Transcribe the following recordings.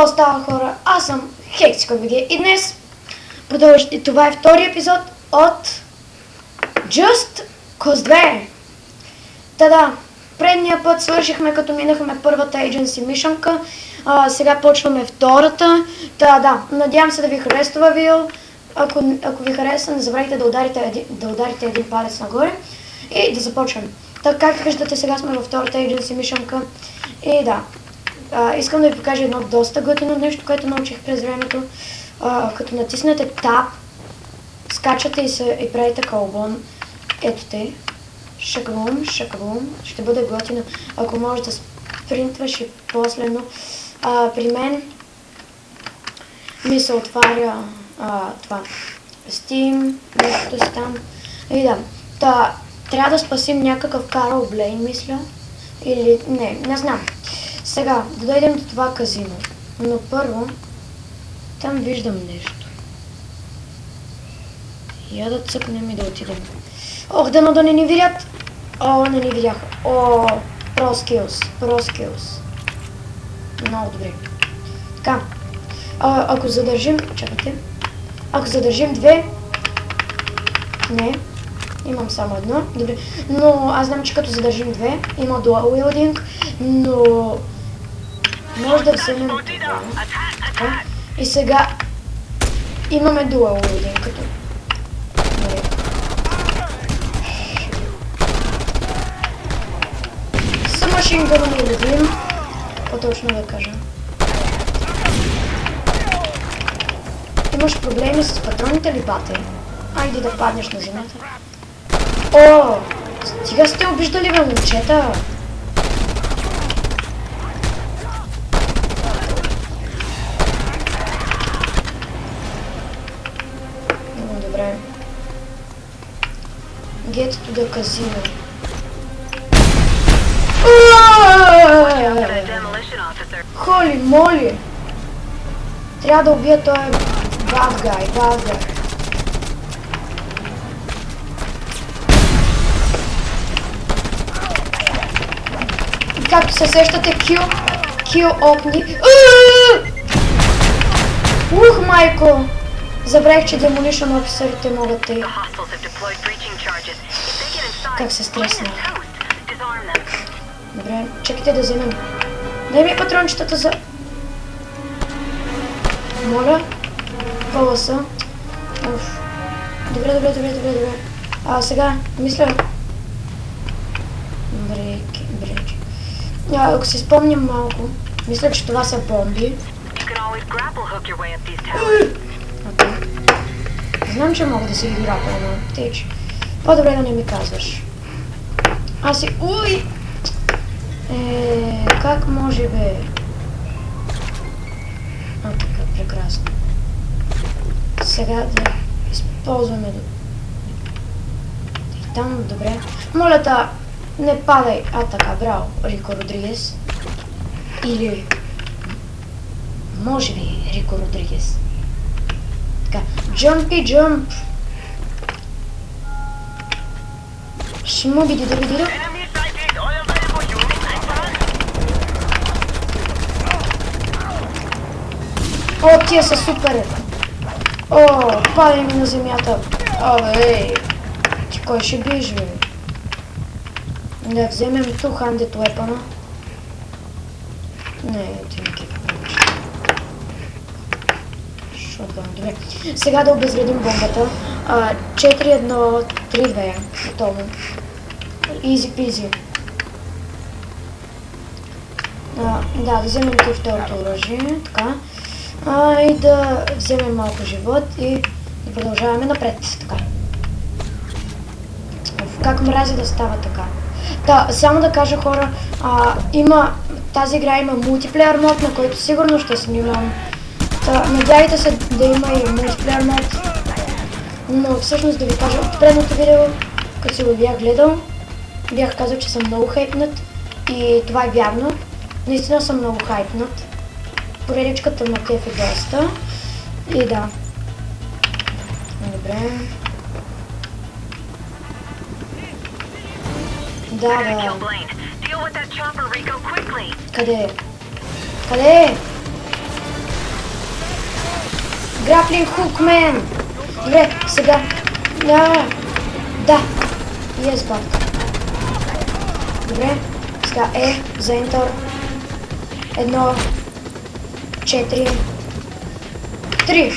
Какво става, хора? Аз съм HexCoinBG и днес това е втори епизод от Just Cause 2. Та-да, предния път свършихме като минахме първата Agency мишънка, сега почваме втората. Та-да, надявам се да ви хареса това видео. Ако ви хареса, не забравяйте да ударите един палец нагоре и да започнем. Така, както виждате, сега сме във втората Agency мишънка и да. Искам да ви покажа едно доста готино нещо, което научих през времето. Като натиснете Tab, скачате и правите колбон. Ето те. Шакабум, шакабум. Ще бъде готино, ако може да спринтваш и после, но при мен ми се отваря това Steam, нещо си там. И да, трябва да спасим някакъв Карл Блейн, мисля. Или не знам. Сега, да дойдем до това казино. Но първо, там виждам нещо. Я да цъкнем и да отидем. Ох, дано да не ни видят. О, не ни видяха. О, pro skills. Много добре. Така. Ако задържим... Чакайте. Ако задържим две... Не. Имам само едно. Добре. Но аз знам, че като задържим две, има dual wielding, но... Може да вземем това. И сега имаме dual wielding, като... Машинганом не любим, по-точно да кажа. Имаш проблеми с патроните ли, бате? Айде да паднеш на земята. О, стига сте обиждали, бе, момчета. Много добре. Get to the casino. Холи моли! Трябва да убия този bad guy. Както се сещате, kill опни. Ух, майко! Забравих, че Demolition офисерите могат да... Как се стреснах. Добре, чакайте да вземем. Дай ми патрончетата за... Моля. Коласа. Уф. Добре. Сега, мисля... Брейки. Ако си спомням малко, мисля, че това са бомби. Знам, че мога да си ги грапа, но теч. По-добре да не ми казваш. Аз си... Уй! Как може, бе? Така, прекрасно. Сега да използваме... И там, добре. Моля да не падай. Така, браво, Рико Родригес. Или... Може би Рико Родригес. Така, джъмп. Шмуби-ди-ди-ди-ди. О, тия са супер! О, падай ми на земята! Ей! Ти кой ще биеш, бе? Да вземем two-handed weapon. Не, ти не кипа повече. Шотган, добре. Сега да обезвредим бомбата. 4-1-3-2. Готово. Easy peasy. Да вземем тук второто оръжие. Така. И да вземем малко живот и да продължаваме напред. Така. Как мрази да става така. Само да кажа, хора, тази игра има мултиплеер мод, на който сигурно ще снимам. Надявайте се да има и мултиплеер мод. Но всъщност да ви кажа, от предното видео, като си го бях гледал, бях казал, че съм много хайпнат. И това е вярно. Наистина съм много хайпнат. Поредичката на кеф е доста. И да. Добре. Да. Къде е? Граплинг хук, мен! Добре, сега. Да. Yes, бат. Добре. Сега за Enter. 1, 4, 3.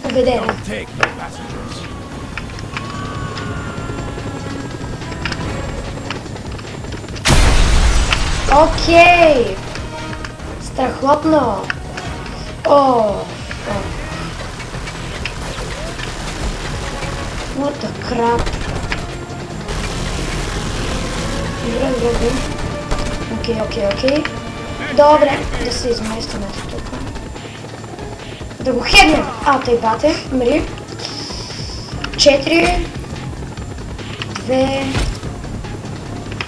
Победено. Окей. Страхотно. What the crap. Добре. Окей. Добре, да се изместим тук. Да го хеднем. Тъй бате. Мри. 4, 2,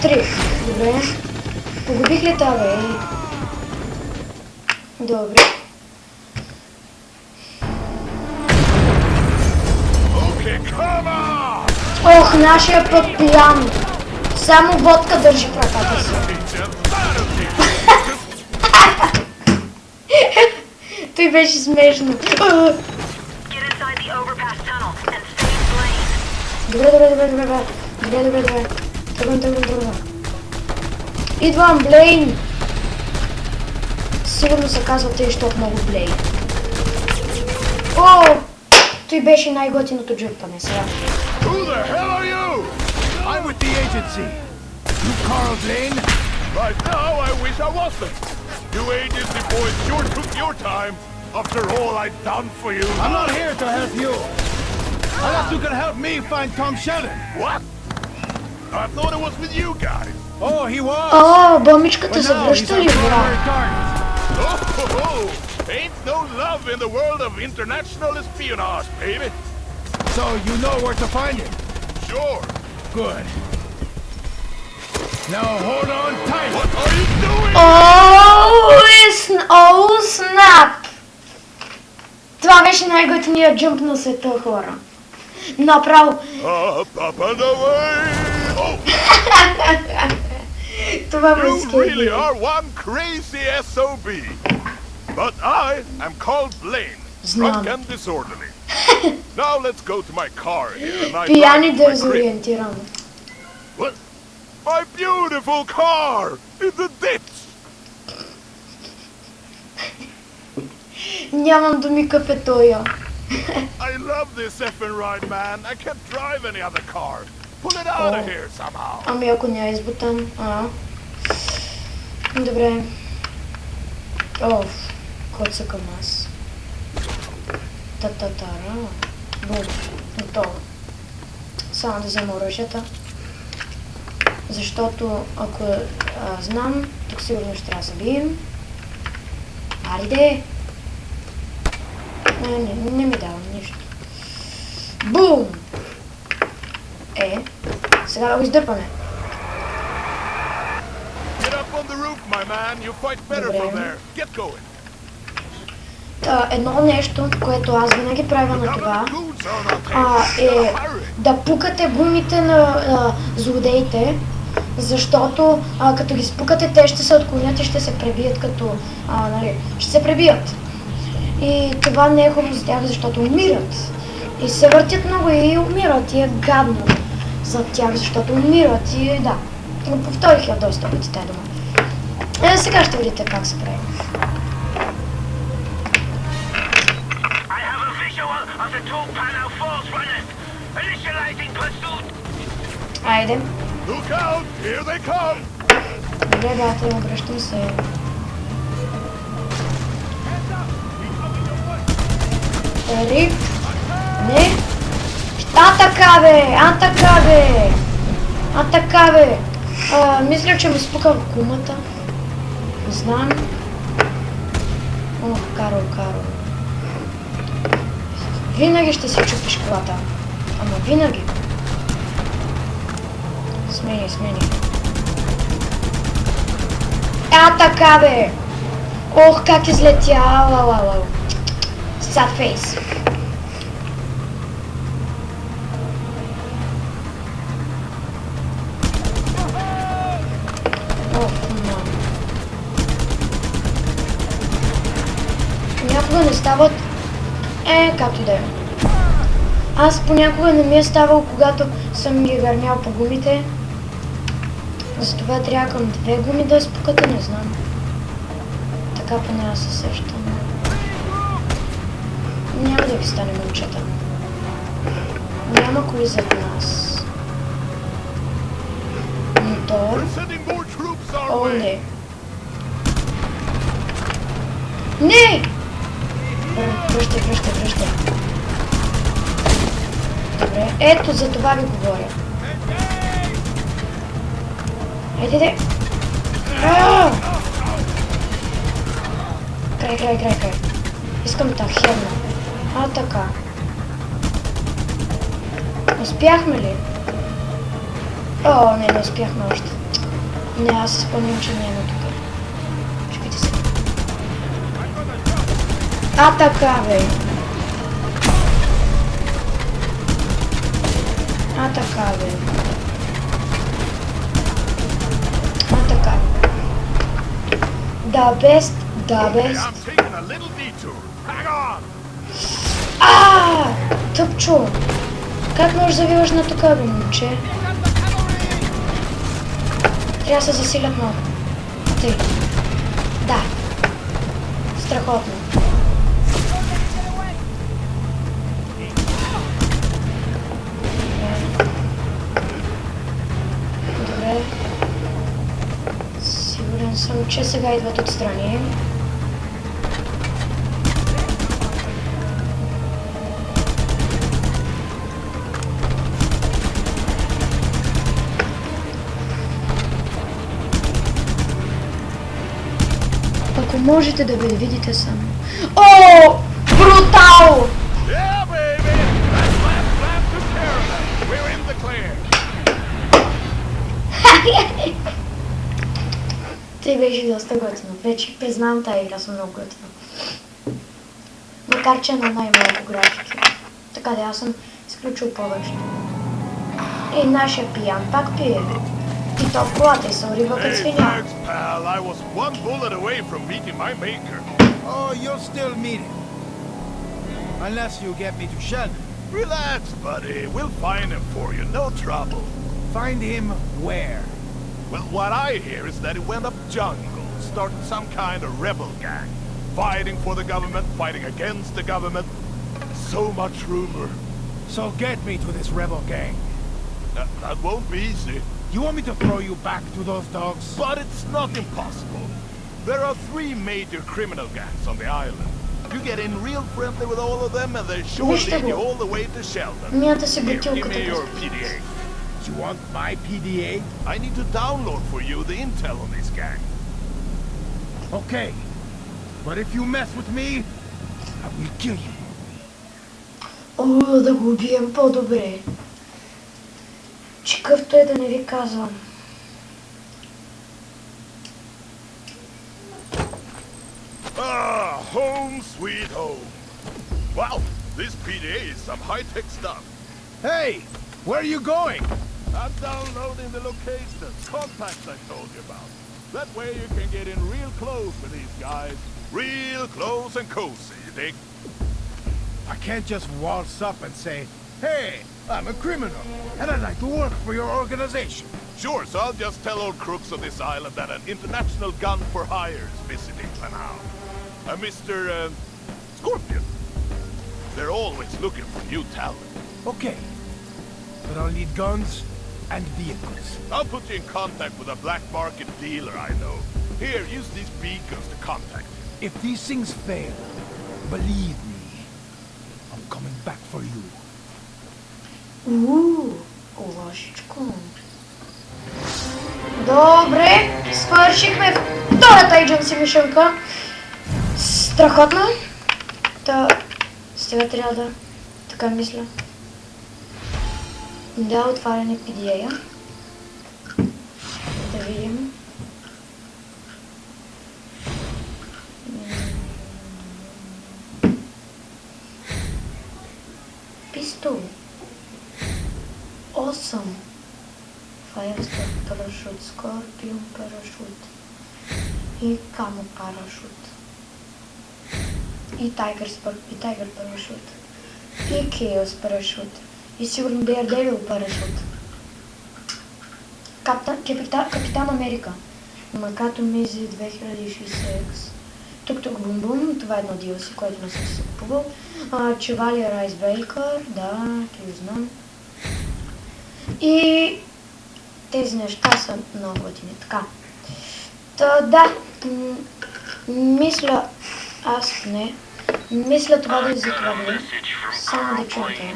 3. Добре. Погубих ли това, бе? Добре. Ох, нашия път пиян. Само водка държи в ръката си. Той беше смешно. Добре. Тръгвам. Идвам, Блейн. Сигурно се казва тъй, защото много Блейн. Той беше най-готиното джърпане сега. Who the hell are you? I'm with the agency. You Carl Blaine? Right now, I wish I wasn't. You agency boys sure took your time. After all I've done for you. I'm not here to help you. I thought you could help me find Tom Sheldon. What? I thought it was with you guys. Oh, he was. Бомбичката се връща ли, брат? Oh, ain't no love in the world of international espionage, baby. So you know where to find him? Sure. Good. Now hold on tight. What are you doing? Snap! Това беше най-готиният джъмп на света, хора. Направо. Up and away. Това ме You изкепи. really are one crazy SOB. But I am called Blaine. Drunk and disorderly. Now let's go to my car here and I Пиян и drive my crib. дезориентиран. What? My beautiful car in the ditch. Нямам думи кафетоя. I love this effing ride, man. I can't drive any other car. Pull it out of here somehow. Ами ако няма избутам. Добре. Коца към нас. Та-та-тара. Бум. Готово. Само да взема оръжията. Защото ако знам, тук сигурно ще трябва да забием. Ариде! Не ми давам нищо. Бум! Сега да го издърпаме. Get up on the roof, my man. You fight better from there. Get going. Едно нещо, което аз винаги правя на това, е да пукате гумите на злодеите, защото като ги спукате, те ще се отклонят и ще се пребият ще се пребият. И това не е хубаво за тях, защото умират. И се въртят много и умират и е гадно за тях, защото умират и да. Повторих я доста пъти тази дума. Сега ще видите как се прави. Айде. Добре, бате, обръщам се. Ери. Не. Така бе. Мисля, че ми спука в гумата. Не знам. Каро. Винаги ще си чупиш колата. Ама винаги. Смени. Така бе. Как излетя. Sad face. Някога не стават Както и да е. Аз понякога не ми е ставало, когато съм ги гърмял по гумите. Затова трябва към 2 гуми да спукате, не знам. Така поне аз се сещам. Няма да ви стане, момчета. Няма коли зад нас. Мотор. О, не. Не! Връщай. Добре, ето за това ви говоря. Айде. Край. Искам та херна. Така. Успяхме ли? О, не успяхме още. Не, аз се спомням, че няма тук. Чакайте се. Така, бе. Така. Да, бест. Тъпчо. Как можеш да завиваш на тук, бе, момче? Трябва да се засилят много. Тъй. Да. Страхотно. Добре. Сигурен съм, че сега идват отстрани. Ако можете да ме видите само. О! Брутал! Yeah, baby! That last lap took care of it. We're in the clear. Ти беше доста готино. Вече признавам, тази игра съм много готина. Макар, че на най-малко графики. Така да, аз съм изключил повече. И нашия пиян пак пие. И то в колата и се урива като свиня. Thanks, pal. I was one bullet away from meeting my maker. Oh, you'll still meet him. Unless you get me to Sheldon. Relax, buddy. We'll find him for you. No trouble. Find him where? Well, what I hear is that he went up jungle, started some kind of rebel gang. Fighting for the government, fighting against the government. So much rumor. So get me to this rebel gang. That won't be easy. You want me to throw you back to those dogs? But it's not impossible. There are 3 major criminal gangs on the island. You get in real friendly with all of them and they sure lead you all the way to Sheldon. Мията си Here, give бутилката. me your PDA. You want my PDA? I need to download for you the intel on this gang. Okay. But if you mess with me, I will kill you. О, да го убием по-добре. Чикъвто е да не ви казвам. Ah, home sweet home. Wow, this PDA is some high-tech stuff. Hey, where are you going? I'm downloading the locations, contacts I told you about. That way you can get in real close with these guys. Real close and cozy, you dig? I can't just waltz up and say, hey, I'm a criminal, and I'd like to work for your organization. Sure, so I'll just tell old crooks on this island that an international gun for hire is visiting for now. Mr. Scorpion. They're always looking for new talent. Okay. But I'll need guns and vehicles. I'll put you in contact with a black market dealer I know. Here, use these beacons to contact him. If these things fail, believe me, I'm coming back for you. Лошичко. Добре, свършихме втората agency мишенка. Страхотно. Та, сега трябва да... Така мисля. Да, отваряне PDA-я. Да видим. Пистол. Awesome. Firestar парашют, Scorpion парашют и Camo парашют. И Тайгър парашут. И Кейос парашут. И сигурно Daredevil парашут. Капитан Америка. Макато Мизи 2060X. Тук бум бум, това е едно DLC, което не съм се купувал. Чевалия Райсбрейкър, да, ти знам. И тези неща са много готини. Така. Та да, мисля, аз не, мисля това да за това да само да чуете.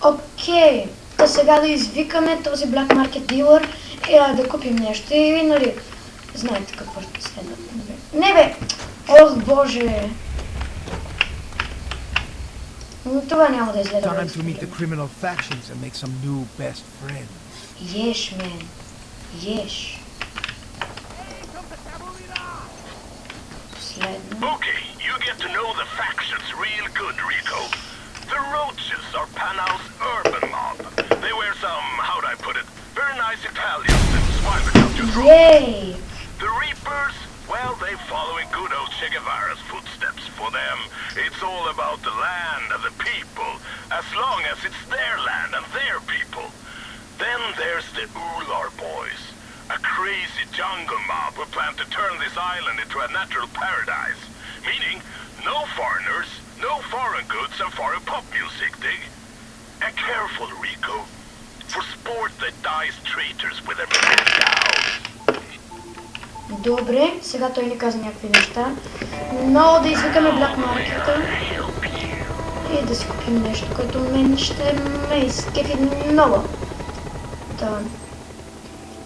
Окей, та сега да извикаме този Black Market Dealer и да купим нещо и, нали, знаете какво ще следва. Не бе! Ох, боже! Но това няма да изгледа. Time to meet the criminal factions and make some new best friends. Yes, man. Yes. Следно. Okay, you get to know the factions real good, Rico. The Roaches are Panau's urban mob. They wear some, how'd I put it, very nice Italians and swine that cut you through. Yay! The Reapers, well, they follow in good old Che Guevara's footsteps. For them, it's all about the land and the people, as long as it's their land and their people. Then there's the Ular Boys, a crazy jungle mob who plan to turn this island into a natural paradise. Meaning, no foreigners, no foreign goods and foreign pop music, dig? And careful, Rico, for sport that dies traitors with their head down. Добре, сега той ни каза някакви неща. Но да извикаме Black Market и да си купим нещо, което мен ще ме изкефи много.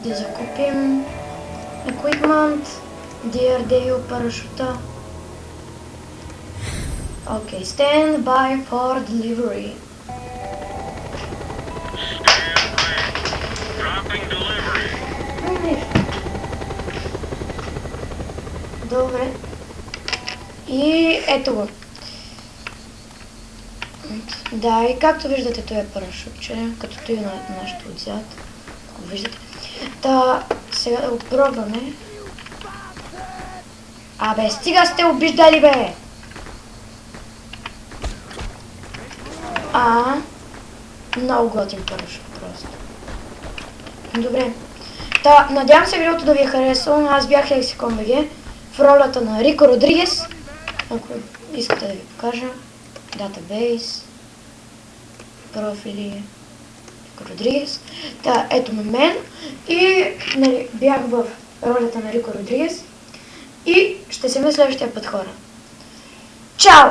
Да закупим equipment, Daredevil парашута. Okay, stand by for delivery. Stand by. Dropping delivery. Добре. И ето го. Да, и както виждате, той е парашутче, като той на нашето отзад. Ако виждате. Та, сега да го пробваме. Абе, стига сте обиждали, бе! Много готин парашут просто. Добре. Та, надявам се видеото да ви е харесало. Аз бях Lexicon.bg в ролята на Рико Родригес. Ако искате да ви покажа. Database. Профили. Рико Родригес. Та, ето ме мен. И нали, бях в ролята на Рико Родригес. И ще се видим следващия път, хора. Чао!